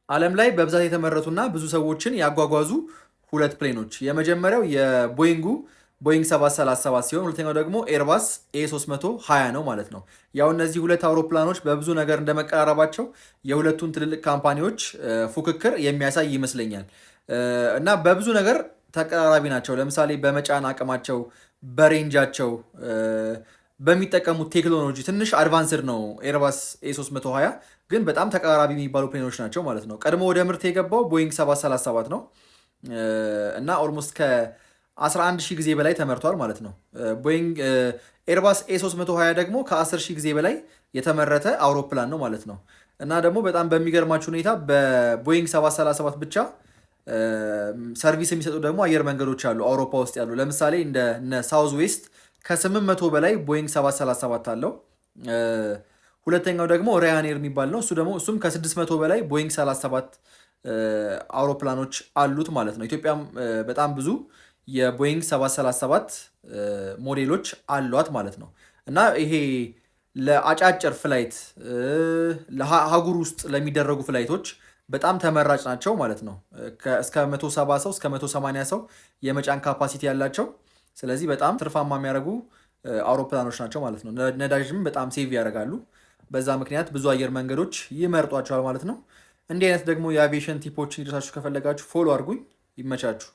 ዓለም ላይ በብዛት የተመረቱና ብዙ ሰዎችን ያጓጓዙ ሁለት ፕሌኖች የመጀመሪያው የቦይንጉ ቦይንግ 737 ሲሆን ሁለተኛው ደግሞ ኤርባስ ኤ320 ነው ማለት ነው። ያው እነዚህ ሁለት አውሮፕላኖች በብዙ ነገር እንደመቀራረባቸው የሁለቱን ትልልቅ ካምፓኒዎች ፉክክር የሚያሳይ ይመስለኛል እና በብዙ ነገር ተቀራራቢ ናቸው። ለምሳሌ በመጫን አቅማቸው፣ በሬንጃቸው፣ በሚጠቀሙት ቴክኖሎጂ ትንሽ አድቫንስድ ነው ኤርባስ ኤ320 ግን በጣም ተቀራራቢ የሚባሉ ፕሌኖች ናቸው ማለት ነው። ቀድሞ ወደ ምርት የገባው ቦይንግ 737 ነው እና ኦልሞስት ከ11 ሺህ ጊዜ በላይ ተመርቷል ማለት ነው። ቦይንግ ኤርባስ ኤ320 ደግሞ ከ10 ሺህ ጊዜ በላይ የተመረተ አውሮፕላን ነው ማለት ነው። እና ደግሞ በጣም በሚገርማችሁ ሁኔታ በቦይንግ 737 ብቻ ሰርቪስ የሚሰጡ ደግሞ አየር መንገዶች አሉ አውሮፓ ውስጥ ያሉ። ለምሳሌ እንደ ሳውዝ ዌስት ከ800 በላይ ቦይንግ 737 አለው። ሁለተኛው ደግሞ ራያኔር የሚባል ነው። እሱም ከ600 በላይ ቦይንግ 37 አውሮፕላኖች አሉት ማለት ነው። ኢትዮጵያም በጣም ብዙ የቦይንግ 737 ሞዴሎች አሏት ማለት ነው። እና ይሄ ለአጫጭር ፍላይት ለሀጉር ውስጥ ለሚደረጉ ፍላይቶች በጣም ተመራጭ ናቸው ማለት ነው። እስከ 170 ሰው እስከ 180 ሰው የመጫን ካፓሲቲ ያላቸው፣ ስለዚህ በጣም ትርፋማ የሚያደርጉ አውሮፕላኖች ናቸው ማለት ነው። ነዳጅም በጣም ሴቭ ያደርጋሉ። በዛ ምክንያት ብዙ አየር መንገዶች ይመርጧቸዋል ማለት ነው። እንዲህ አይነት ደግሞ የአቪዬሽን ቲፖችን ይደርሳችሁ ከፈለጋችሁ ፎሎ አድርጉኝ። ይመቻችሁ።